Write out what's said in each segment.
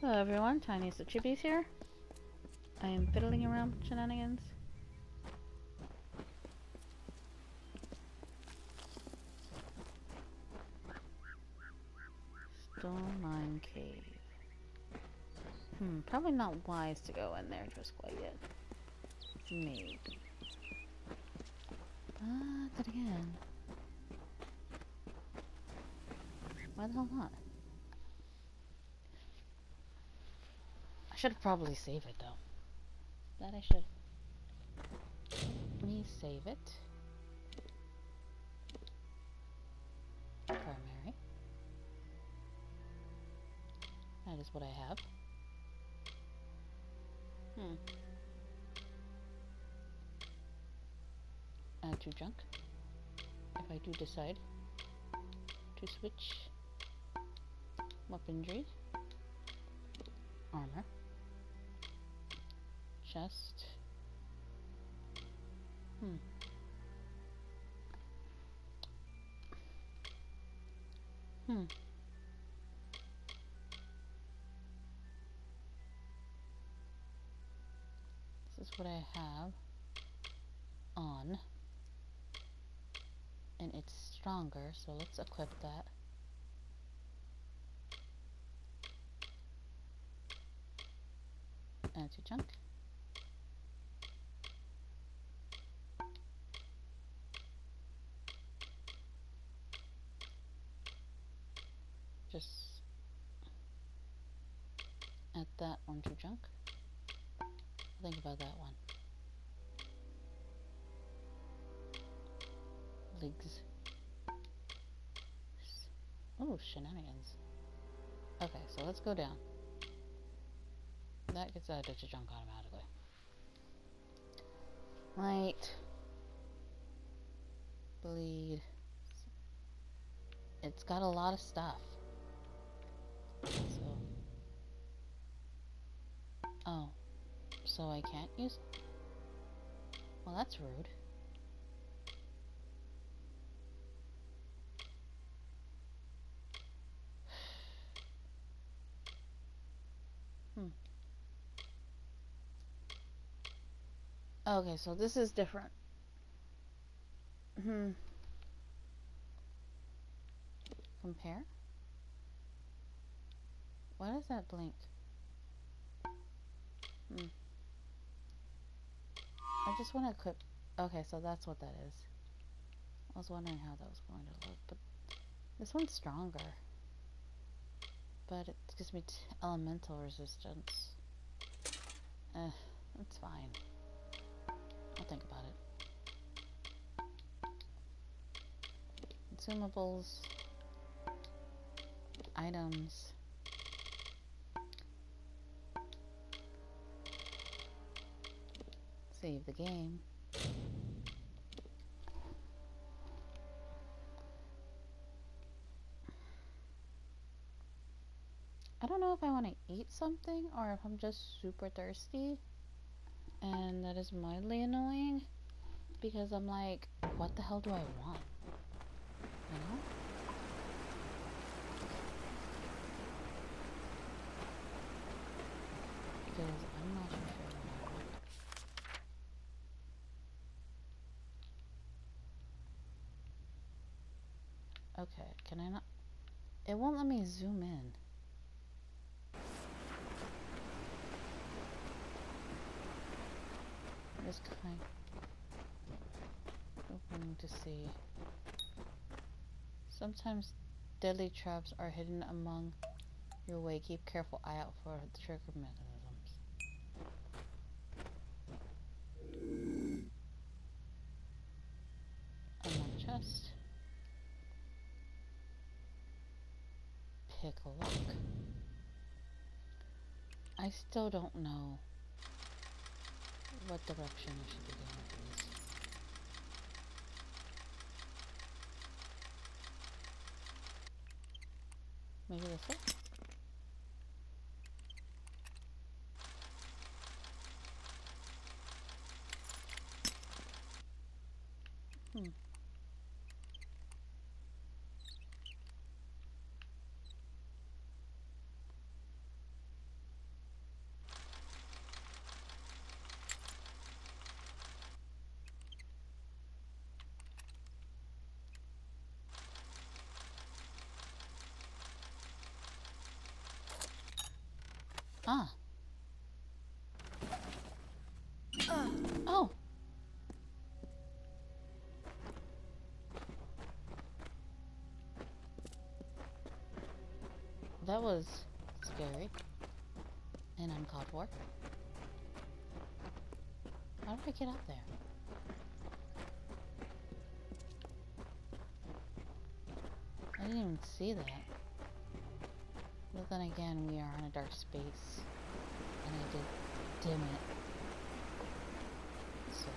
Hello everyone, Tiniestofchibis here. I am fiddling around with shenanigans. Stone Mine Cave. Probably not wise to go in there just quite yet. Maybe. But then again, why the hell not? I should probably save it though. That I should. Let me save it. Primary. That is what I have. Add to junk. If I do decide to switch weaponry, armor, chest. This is what I have on, and it's stronger, so let's equip that. Add to junk. Just add that one to junk. Think about that one. Legs. Oh, shenanigans. Okay, so let's go down. That gets added to junk automatically. Light. Bleed. It's got a lot of stuff. So. Oh. So I can't use it? Well, that's rude. Okay, so this is different. Compare? Why does that blink? I just want to equip. Okay, so that's what that is. I was wondering how that was going to look, but this one's stronger. But it gives me elemental resistance. That's fine. I'll think about it. Consumables. Items. Save the game. I don't know if I want to eat something or if I'm just super thirsty, and that is mildly annoying because I'm like, what the hell do I want? You know? Because I'm not sure what I want. Okay, can I not? It won't let me zoom in. Just kind of hoping to see. Sometimes deadly traps are hidden among your way. Keep careful eye out for the trigger mechanisms. On my chest. Pick a lock. I still don't know what direction I should be going with this. Maybe this way? Huh. Oh! That was scary. And uncalled for. How do I get up there? I didn't even see that. But then again, we are in a dark space. And I did dim it. So.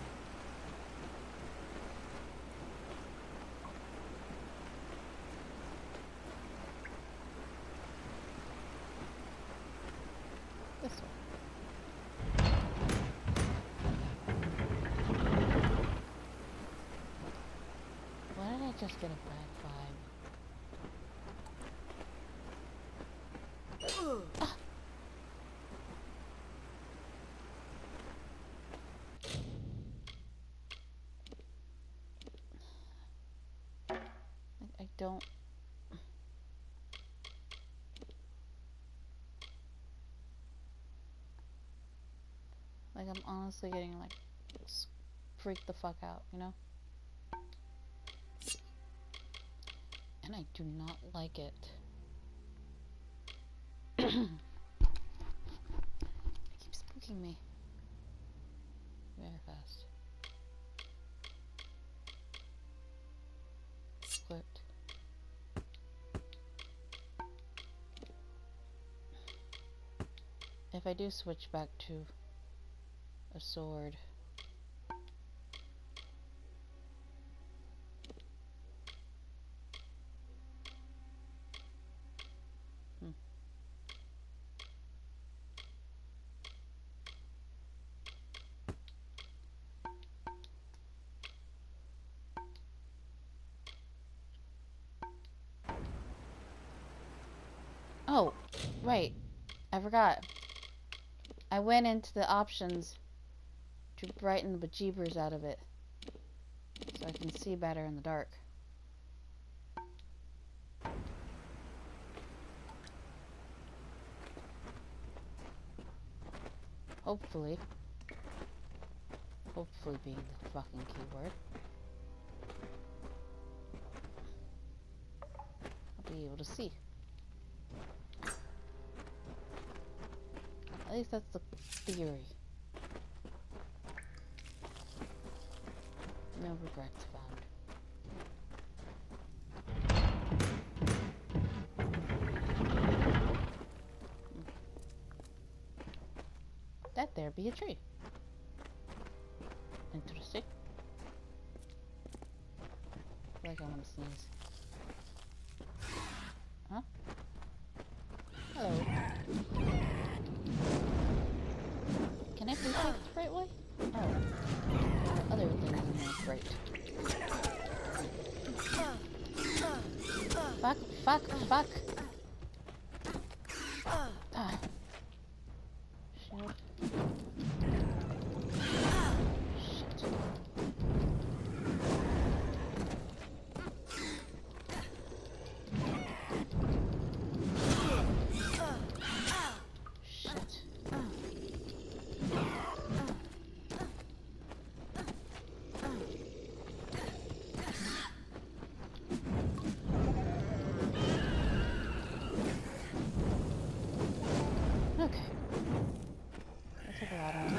This way. Why did I just get a bad vibe? Ah. I don't... Like, I'm honestly getting, like, freaked the fuck out, you know? And I do not like it. It keeps spooking me. Very fast. Clipped. If I do switch back to a sword, Oh, right. I forgot. I went into the options to brighten the bejeebers out of it so I can see better in the dark. Hopefully. Hopefully being the fucking keyword. I'll be able to see. At least that's the theory. No regrets found. That there be a tree. Interesting. I feel like I want to sneeze. Huh? Hello. Can I please take the right way? Oh. There are other things in there. Great. Fuck, fuck, fuck. Ah. Shit. Shit. Okay. That took a lot on me.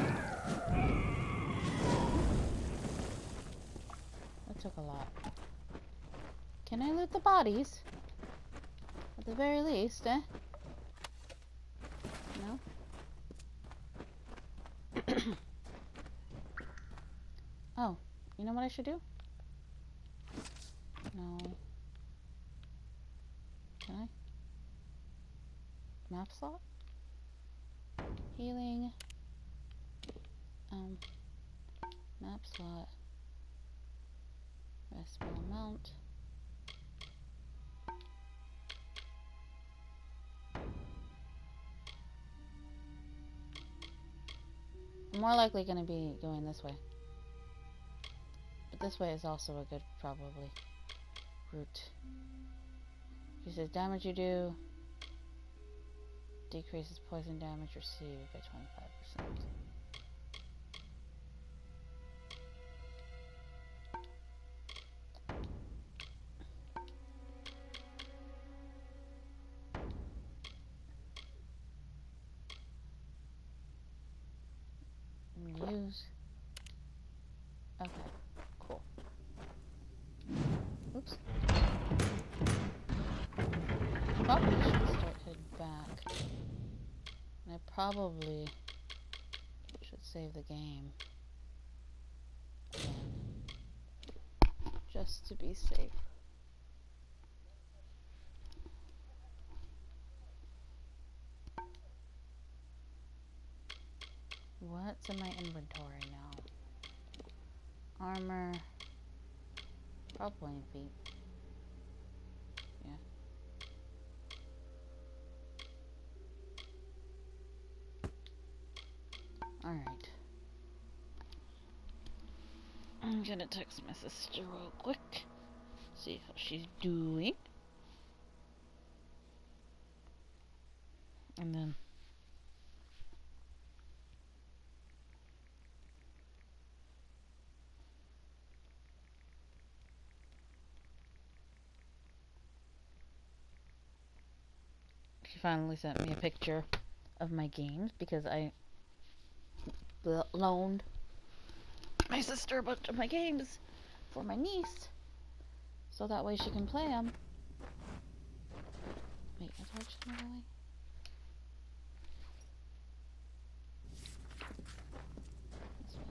That took a lot. Can I loot the bodies? At the very least, eh? No? Oh, you know what I should do? No. Can I? Map slot? Healing. Map slot. Restful amount. I'm more likely going to be going this way. But this way is also a good, probably, route. He says damage you do. Decreases poison damage received by 25%. Use. Okay, cool. Oops. Probably should start heading back. And I probably should save the game again, just to be safe. What's in my inventory now? Armor. Probably in feet. Yeah. Alright. I'm gonna text my sister real quick. See how she's doing. And then she finally sent me a picture of my games because I loaned my sister a bunch of my games for my niece, so that way she can play them. Wait, is that just another way? This way.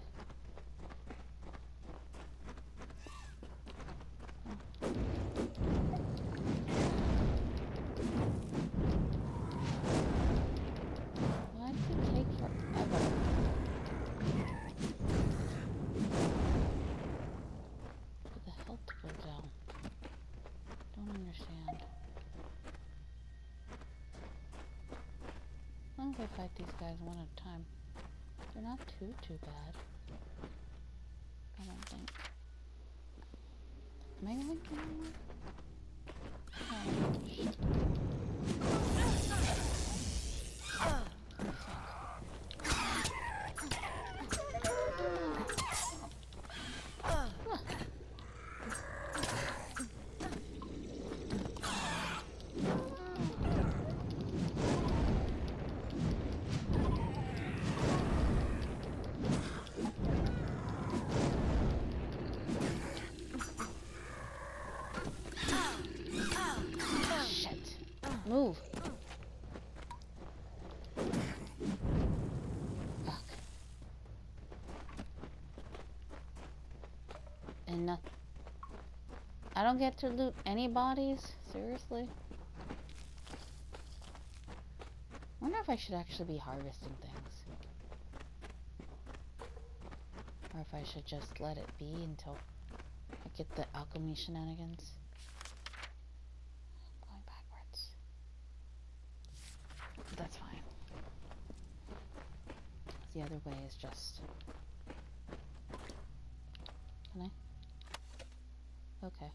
Why does it take forever? For the health to go down. Don't understand. As long as I fight these guys one at a time, they're not too bad. I don't think. Am I going anywhere? Oh, shit. Move. Fuck. And nothing. I don't get to loot any bodies? Seriously? I wonder if I should actually be harvesting things. Or if I should just let it be until I get the alchemy shenanigans. I'm going backwards. That's fine. The other way is just... Can I? Okay.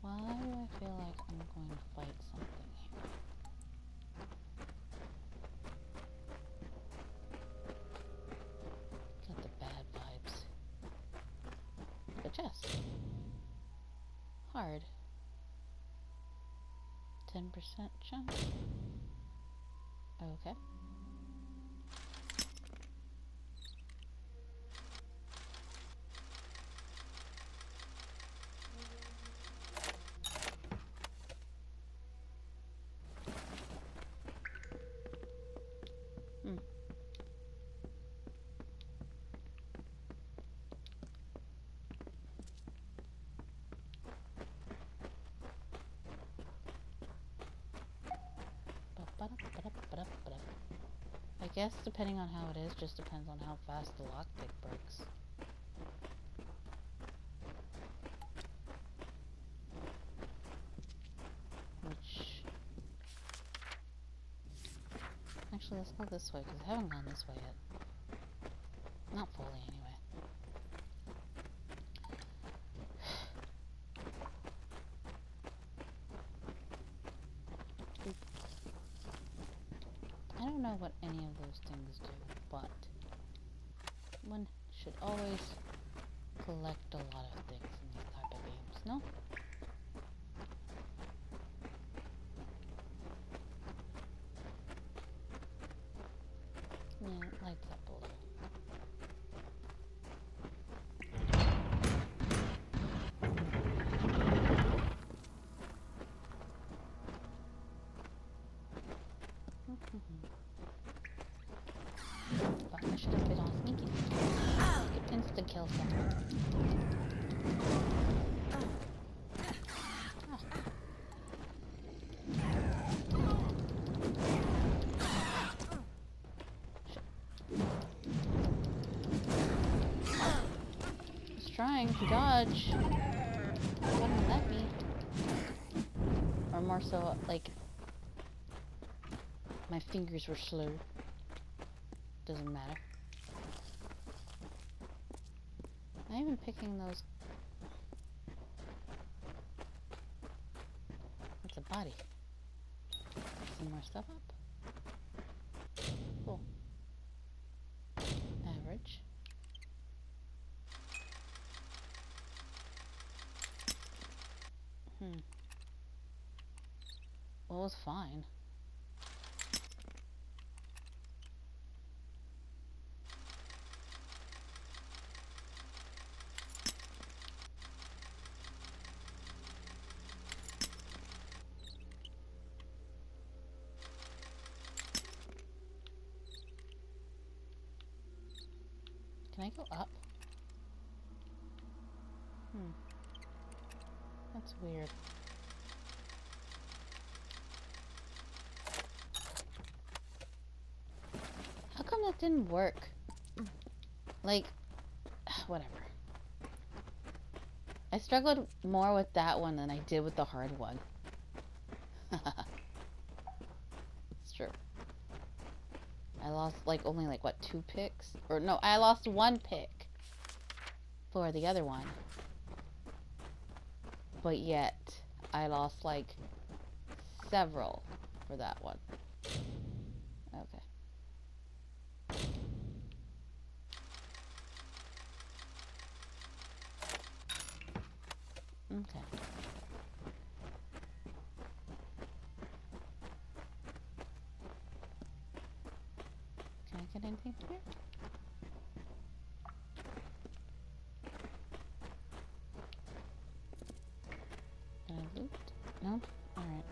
Why do I feel like I'm going to fight something here? Got the bad vibes. The chest. Hard. 10% chunk. Okay. I guess depending on how it is, just depends on how fast the lockpick breaks. Which... Actually, let's go this way, because I haven't gone this way yet. Not fully, anyway. know what any of those things do, but one should always collect a lot of things in these type of games, no? Yeah, it lights up a little. But I should have been all sneaky. It instant kills someone. Trying to dodge. It wouldn't let me. Or more so, like, my fingers were slow. Doesn't matter. I'm even picking those. What's a body? Some more stuff up. Cool. Average. Well, it was fine. Can I go up? That's weird. How come that didn't work? Like, whatever. I struggled more with that one than I did with the hard one. It's true. I lost only what, 2 picks? Or no, I lost 1 pick for the other one. But yet, I lost several for that one. Okay. Okay. Can I get anything from here? Did I loot? No? Alright.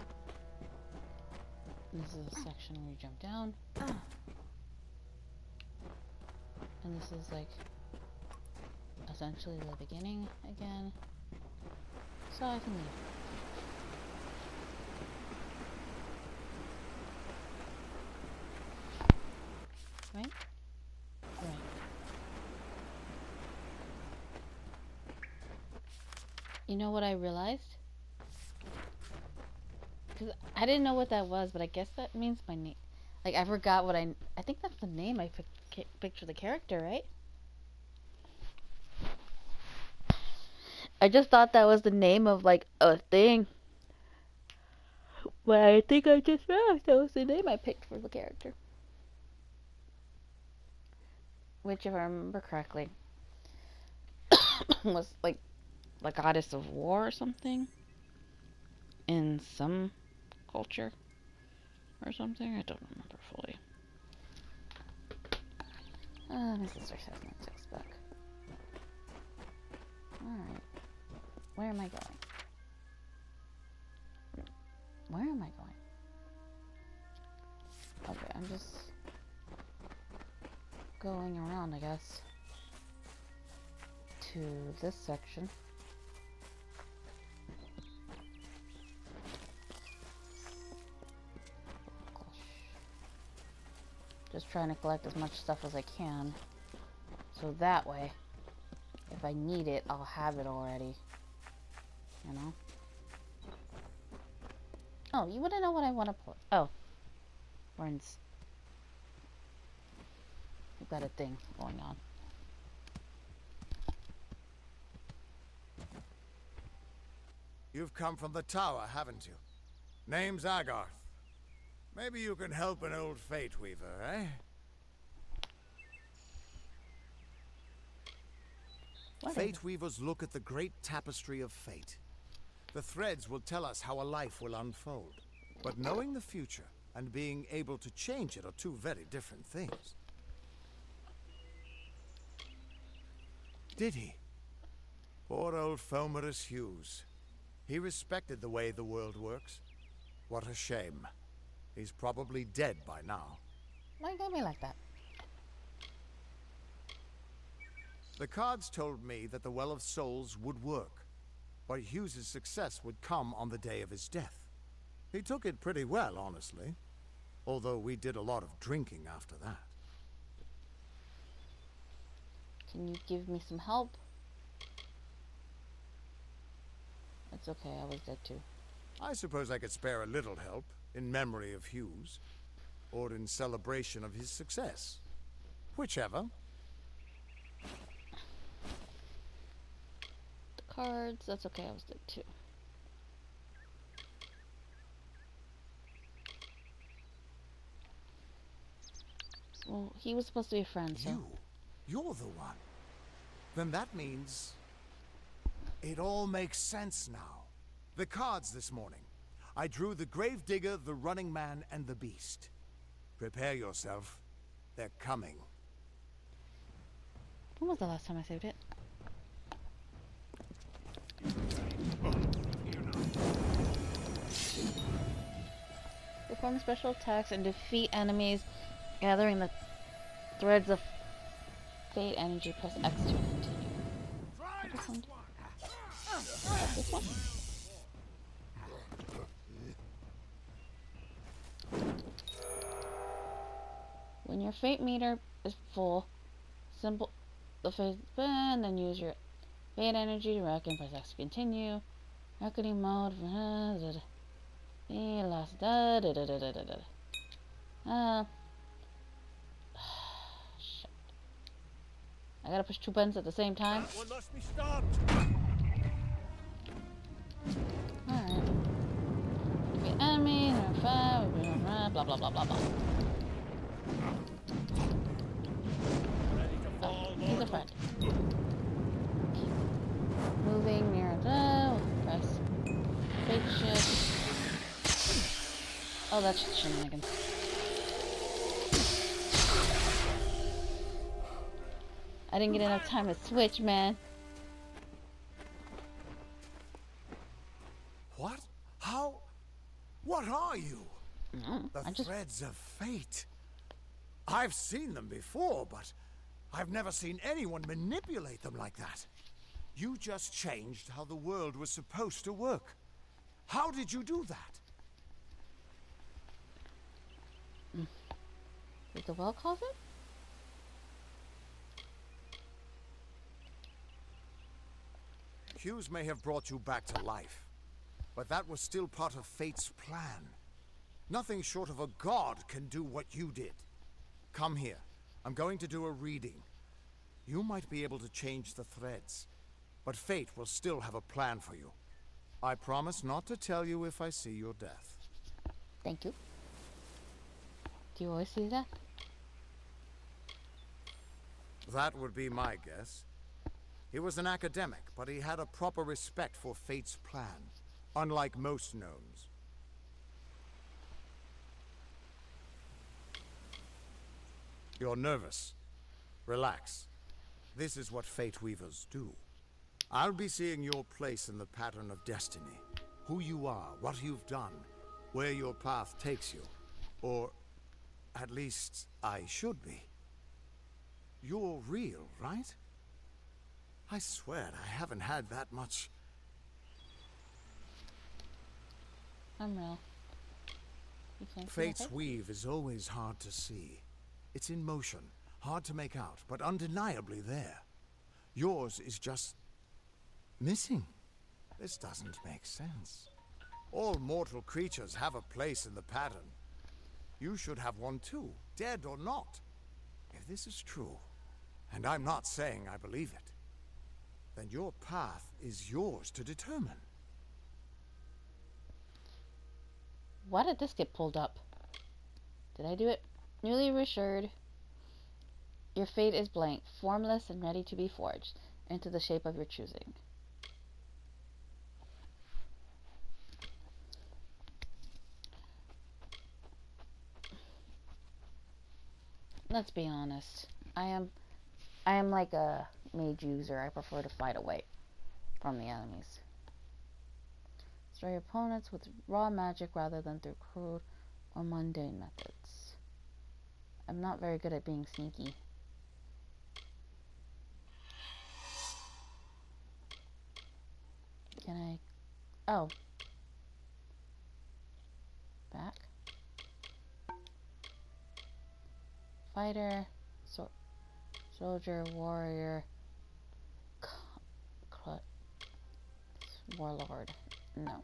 This is a section where you jump down. And this is essentially the beginning again. So I can leave. Right? Right. You know what I realized? Because I didn't know what that was, but I guess that means my name. I forgot what I think that's the name I picked for the character, right? I just thought that was the name of a thing. But I think I just realized that was the name I picked for the character. Which, if I remember correctly, was the goddess of war or something. In some culture. Or something. I don't remember fully. Mrs. has my textbook. Alright. Where am I going? Where am I going? Okay, I'm just going around, I guess, to this section. Just trying to collect as much stuff as I can, so that way, if I need it, I'll have it already, you know? Oh, you wouldn't know what I want to put. Oh. We've got a thing going on. You've come from the tower, haven't you? Name's Agarth. Maybe you can help an old fate weaver, eh? What is it? Fate weavers look at the great tapestry of fate. The threads will tell us how a life will unfold. But knowing the future and being able to change it are two very different things. Did he? Poor old Fomerus Hughes. He respected the way the world works. What a shame. He's probably dead by now. Why you got me like that? The cards told me that the Well of Souls would work, but Hughes's success would come on the day of his death. He took it pretty well, honestly, although we did a lot of drinking after that. Can you give me some help? It's okay, I was dead too. I suppose I could spare a little help in memory of Hughes, or in celebration of his success. Whichever. The cards, that's okay, I was dead too. Well, he was supposed to be a friend, so... You're the one. Then that means... it all makes sense now. The cards this morning. I drew the Gravedigger, the Running Man, and the Beast. Prepare yourself. They're coming. When was the last time I saved it? Perform special attacks and defeat enemies, gathering the threads of fate energy. Press X to continue. What does one do? This one? When your fate meter is full, symbol the fate and then use your fate energy to reckon. Press X to continue. Reckoning mode. Last shit. I gotta push two buttons at the same time. That one must be stopped. Alright. Defeat enemy, blah blah blah blah blah. He's a friend. Moving near the press. Fake shit. Oh, that's shenanigans. I didn't get enough time to switch, man. What? How? What are you? The I threads of fate. I've seen them before, but I've never seen anyone manipulate them like that. You just changed how the world was supposed to work. How did you do that? Did the well cause it? Hughes may have brought you back to life, but that was still part of fate's plan. Nothing short of a god can do what you did. Come here. I'm going to do a reading. You might be able to change the threads, but fate will still have a plan for you. I promise not to tell you if I see your death. Thank you. Do you always see that? That would be my guess. He was an academic, but he had a proper respect for fate's plan, unlike most gnomes. You're nervous. Relax. This is what fate weavers do. I'll be seeing your place in the pattern of destiny. Who you are, what you've done, where your path takes you. Or, at least, I should be. You're real, right? I swear I haven't had that much... I'm real. You can't see Fate's my face? weave is always hard to see. It's in motion, hard to make out, but undeniably there. Yours is just... missing. This doesn't make sense. All mortal creatures have a place in the pattern. You should have one too, dead or not. If this is true, and I'm not saying I believe it, then your path is yours to determine. Why did this get pulled up? Did I do it? Newly reassured, your fate is blank, formless and ready to be forged into the shape of your choosing. Let's be honest. I am like a mage user. I prefer to fight away from the enemies. Destroy your opponents with raw magic rather than through crude or mundane methods. I'm not very good at being sneaky. Can I... Oh. Back. Fighter. Soldier. Warrior. Warlord. No.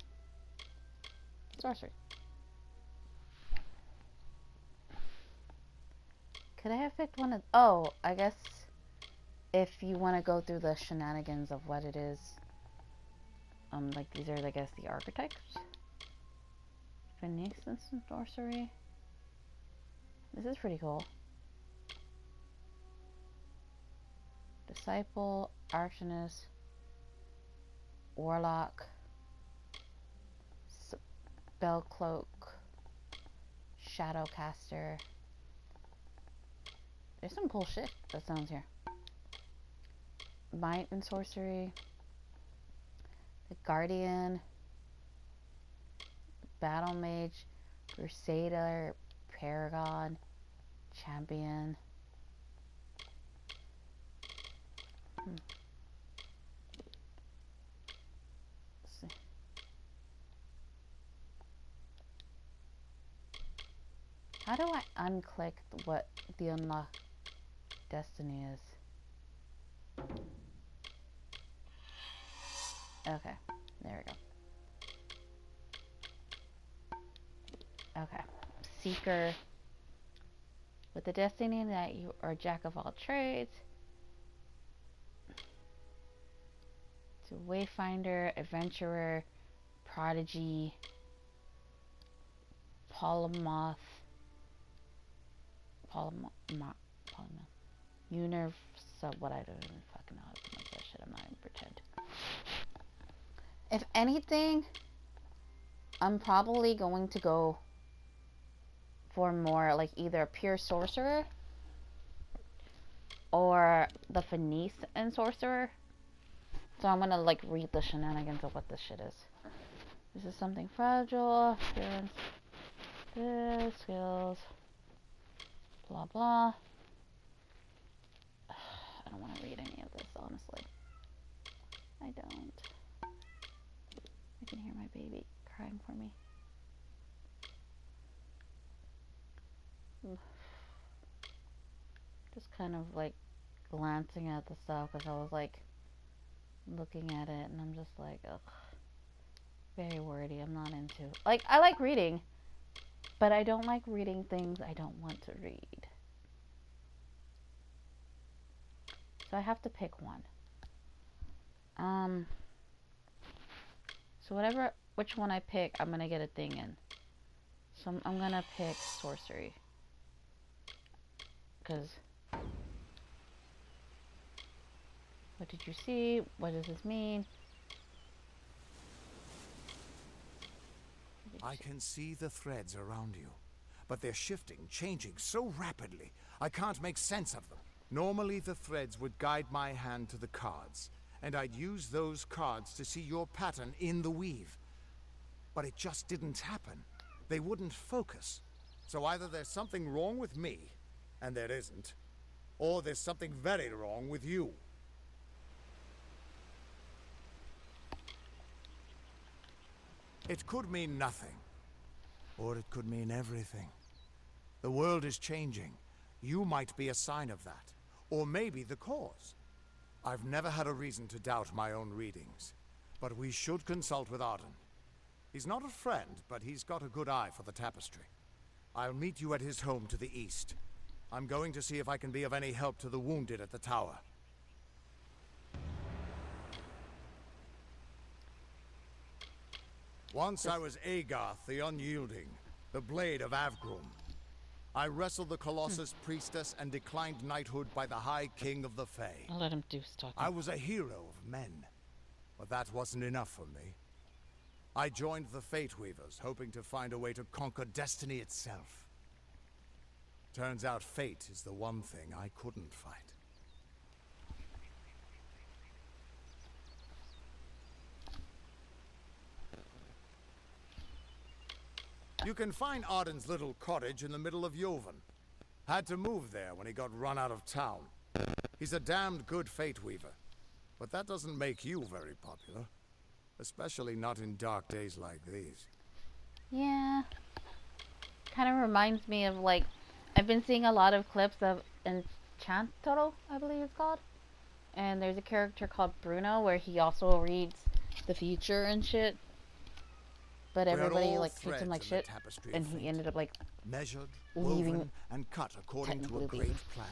Sorcery. Could I have picked one of... Oh, I guess if you want to go through the shenanigans of what it is. Like these are, I guess, the archetypes. Phoenix and sorcery. This is pretty cool. Disciple, Arcanist, Warlock, Spellcloak, Shadowcaster. There's some cool shit that sounds here. Might and Sorcery, the Guardian, Battle Mage, Crusader, Paragon, Champion. Let's see. How do I unclick what the unlock destiny is? Okay, there we go. Okay, Seeker. With the destiny that you are jack of all trades. So Wayfinder, Adventurer, Prodigy, Polymath, what, I don't even fucking know how to pronounce that shit. I'm not even pretend. If anything, I'm probably going to go for more like either a pure sorcerer or the Phoenix and sorcerer. So I'm gonna like read the shenanigans of what this shit is. This is something fragile, appearance, this, skills, blah blah. I don't want to read any of this, honestly. I don't. I can hear my baby crying for me. Just kind of like glancing at the stuff because I was like looking at it and I'm just like, ugh, very wordy. I'm not into, like, I like reading, but I don't like reading things I don't want to read. So I have to pick one. So which one I pick, I'm gonna get a thing in. So I'm gonna pick sorcery. Because what did you see? What does this mean? I can see the threads around you, but they're shifting, changing so rapidly, I can't make sense of them. Normally the threads would guide my hand to the cards, and I'd use those cards to see your pattern in the weave. But it just didn't happen. They wouldn't focus. So either there's something wrong with me, and there isn't, or there's something very wrong with you. It could mean nothing, or it could mean everything. The world is changing. You might be a sign of that, or maybe the cause. I've never had a reason to doubt my own readings, but we should consult with Arden. He's not a friend, but he's got a good eye for the tapestry. I'll meet you at his home to the east. I'm going to see if I can be of any help to the wounded at the tower. Once I was Agarth the Unyielding, the Blade of Avgrum. I wrestled the Colossus priestess and declined knighthood by the High King of the Fae. I'll let him do his talking. I was a hero of men, but that wasn't enough for me. I joined the Fate Weavers, hoping to find a way to conquer destiny itself. Turns out fate is the one thing I couldn't fight. You can find Arden's little cottage in the middle of Joven. Had to move there when he got run out of town. He's a damned good Fate Weaver, but that doesn't make you very popular. Especially not in dark days like these. Yeah. Kind of reminds me of, like, I've been seeing a lot of clips of Enchantoro, I believe it's called. And there's a character called Bruno where he also reads the future and shit. But everybody, like, treats him like shit. And he ended up, like, measured, leaving woven, and cut according to a technically great plan.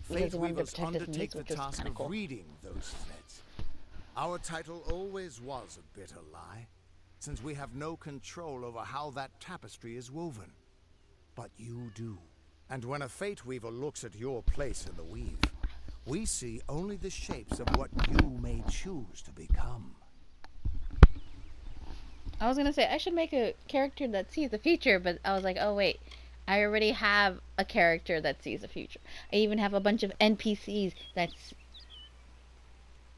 because Fate he wanted to Weavers protect his undertake niece, the which was task kinda of cool. reading those threads. Our title always was a bitter lie, since we have no control over how that tapestry is woven. But you do. And when a Fate Weaver looks at your place in the weave, we see only the shapes of what you may choose to become. I was gonna say, I should make a character that sees the future, but I was like, oh wait, I already have a character that sees the future. I even have a bunch of NPCs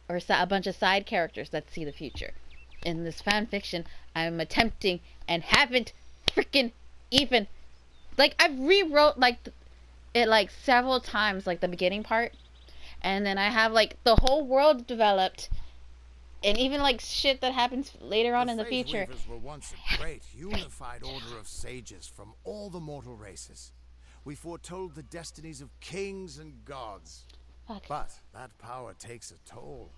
or a bunch of side characters that see the future. In this fan fiction, I'm attempting and haven't freaking even, like, I've rewrote, like, it, like, several times, like, the beginning part, and then I have, like, the whole world developed, and even, like, shit that happens later on in the future. The Fate Weavers were once a great, unified order of sages from all the mortal races. We foretold the destinies of kings and gods. Fuck. But that power takes a toll.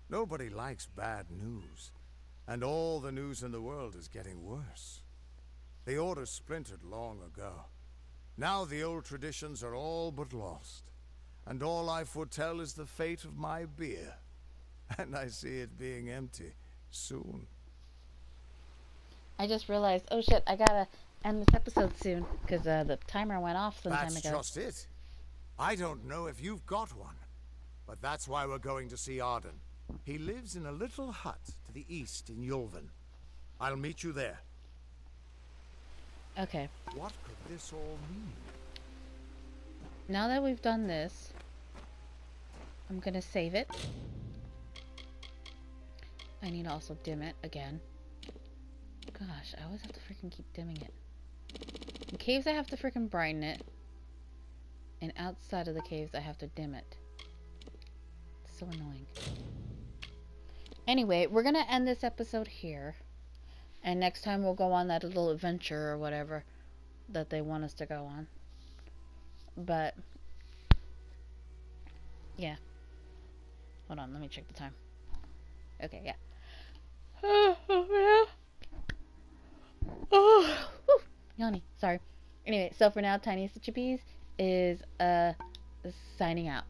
Nobody likes bad news. And all the news in the world is getting worse. The Order splintered long ago. Now the old traditions are all but lost. And all I foretell is the fate of my beer. And I see it being empty soon. I just realized, oh shit, I gotta end this episode soon, because the timer went off some time That's ago. just it. I don't know if you've got one, but that's why we're going to see Arden. He lives in a little hut to the east in Yulven. I'll meet you there. Okay. What could this all mean? Now that we've done this, I'm gonna save it. I need to also dim it again. Gosh, I always have to freaking keep dimming it. In caves, I have to freaking brighten it. And outside of the caves, I have to dim it. It's so annoying. Anyway, we're gonna end this episode here. And next time we'll go on that little adventure or whatever that they want us to go on. But, yeah. Hold on, let me check the time. Okay, yeah. Oh, yawny. Sorry. Anyway, so for now, Tiniestofchibis is signing out.